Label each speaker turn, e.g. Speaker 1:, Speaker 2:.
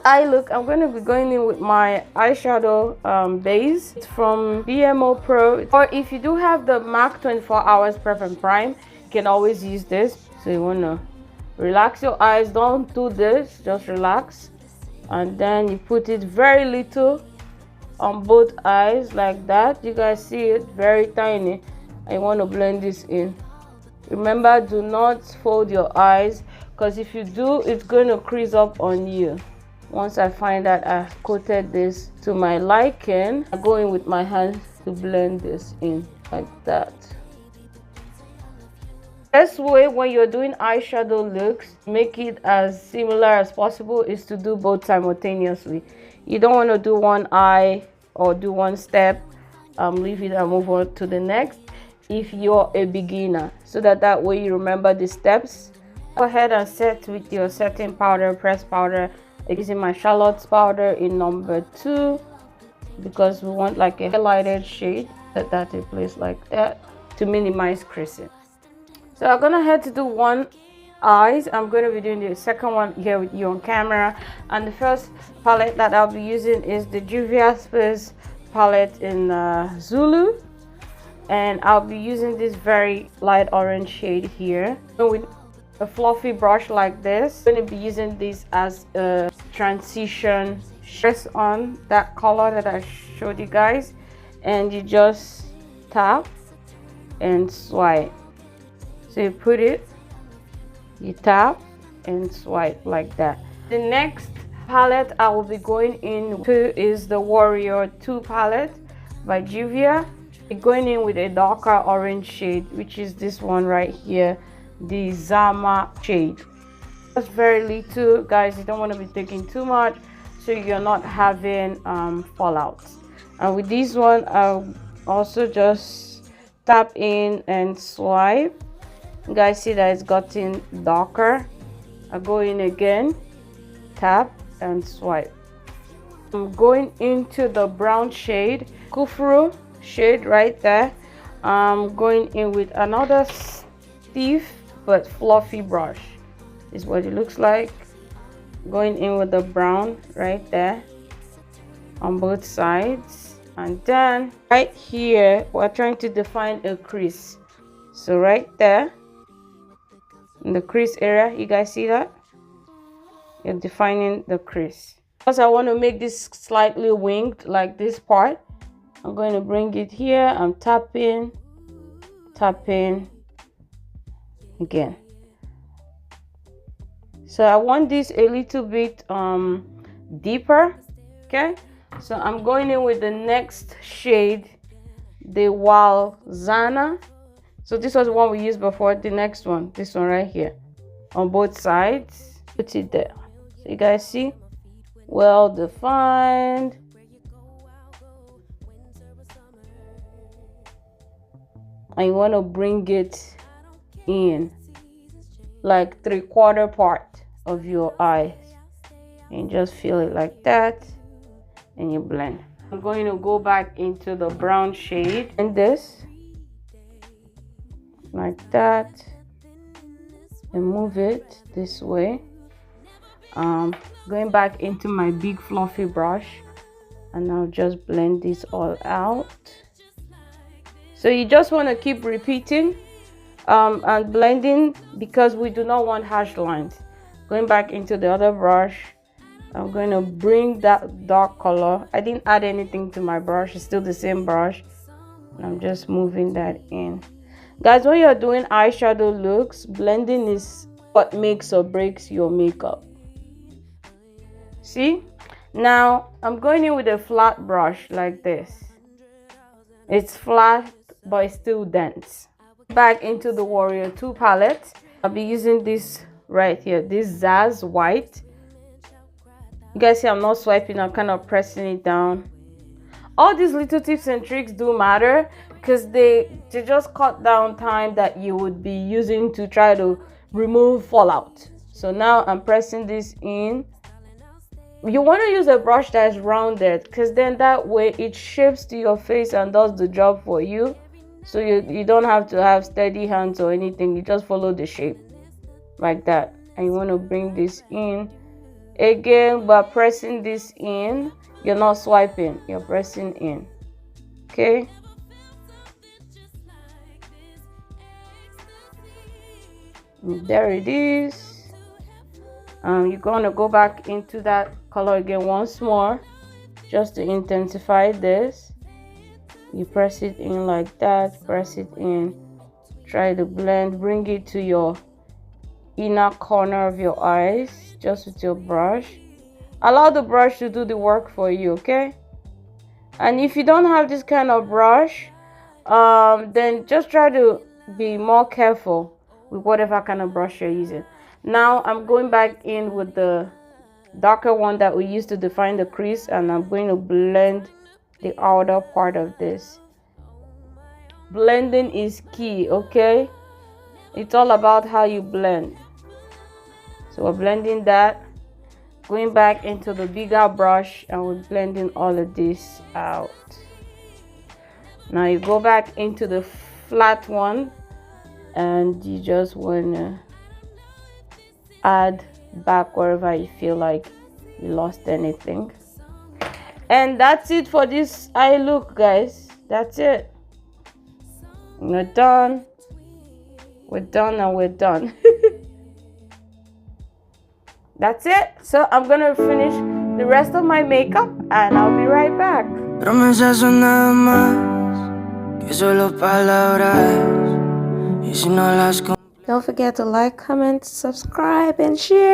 Speaker 1: eye look, I'm going to be going in with my eyeshadow base. It's from BMO Pro, or if you do have the MAC 24 hours prep and prime, you can always use this. So you want to relax your eyes, don't do this, just relax, and then you put it very little on both eyes like that. You guys see it, very tiny. I want to blend this in. Remember, do not fold your eyes, because if you do, it's going to crease up on you. Once I find that I've coated this to my liking, I go in with my hand to blend this in like that. Best way when you're doing eyeshadow looks, make it as similar as possible, is to do both simultaneously. You don't want to do one eye or do one step, leave it and move on to the next if you're a beginner, so that way you remember the steps. Go ahead and set with your setting powder, pressed powder. Using my Charlotte's powder in number 2, because we want like a highlighted shade. Set that in place like that to minimize creasing. So I'm gonna head to do one eyes. I'm going to be doing the second one here with you on camera, and the first palette that I'll be using is the JUVIA'S palette in ZULU, and I'll be using this very light orange shade here with a fluffy brush like this. I'm going to be using this as a transition. Press on that color that I showed you guys, and you just tap and swipe. So you put it, you tap and swipe like that. The next palette I will be going into is the Warrior 2 palette by Juvia. I'm going in with a darker orange shade, which is this one right here, the Zama shade. That's very little, guys. You don't want to be taking too much so you're not having fallouts. And with this one, I'll also just tap in and swipe. You guys see that it's gotten darker. I go in again, tap and swipe. I'm going into the brown shade, Kufru shade right there. I'm going in with another stiff but fluffy brush. This is what it looks like. Going in with the brown right there on both sides, and then right here we're trying to define a crease. So right there in the crease area, you guys see that? You're defining the crease. Because I want to make this slightly winged like this part, I'm going to bring it here. I'm tapping again. So I want this a little bit deeper. Okay, so I'm going in with the next shade, the Walzana. So this was the one we used before. The next one, this one right here, on both sides. Put it there. So you guys see, well defined. And you want to bring it in like 3/4 part of your eyes, and just feel it like that, and you blend. I'm going to go back into the brown shade and this like that and move it this way. Going back into my big fluffy brush, and I'll just blend this all out. So you just want to keep repeating and blending, because we do not want harsh lines. Going back into the other brush, I'm going to bring that dark color. I didn't add anything to my brush, it's still the same brush. I'm just moving that in. Guys, when you're doing eyeshadow looks, blending is what makes or breaks your makeup. See? Now I'm going in with a flat brush like this. It's flat but it's still dense. Back into the Warrior 2 palette. I'll be using this right here, this Zaz white. You guys see I'm not swiping, I'm kind of pressing it down. All these little tips and tricks do matter, because they just cut down time that you would be using to try to remove fallout. So now I'm pressing this in. You want to use a brush that is rounded, because then that way it shapes to your face and does the job for you. So you don't have to have steady hands or anything, you just follow the shape like that. And you want to bring this in Again, by pressing this in, you're not swiping, you're pressing in. Okay. There it is. You're gonna go back into that color again once more, just to intensify this. You press it in like that, press it in, try to blend, bring it to your inner corner of your eyes, just with your brush. Allow the brush to do the work for you, okay? And if you don't have this kind of brush, then just try to be more careful with whatever kind of brush you're using. Now I'm going back in with the darker one that we used to define the crease, and I'm going to blend the outer part of this. Blending is key, okay? It's all about how you blend. So we're blending that, going back into the bigger brush, and we're blending all of this out. Now you go back into the flat one, and you just want to add back wherever you feel like you lost anything. And that's it for this eye look, guys. That's it. We're done. We're done and we're done. That's it. So I'm gonna finish the rest of my makeup and I'll be right back. Promesas son nada más que solo palabras. Y si no las... Don't forget to like, comment, subscribe, and share.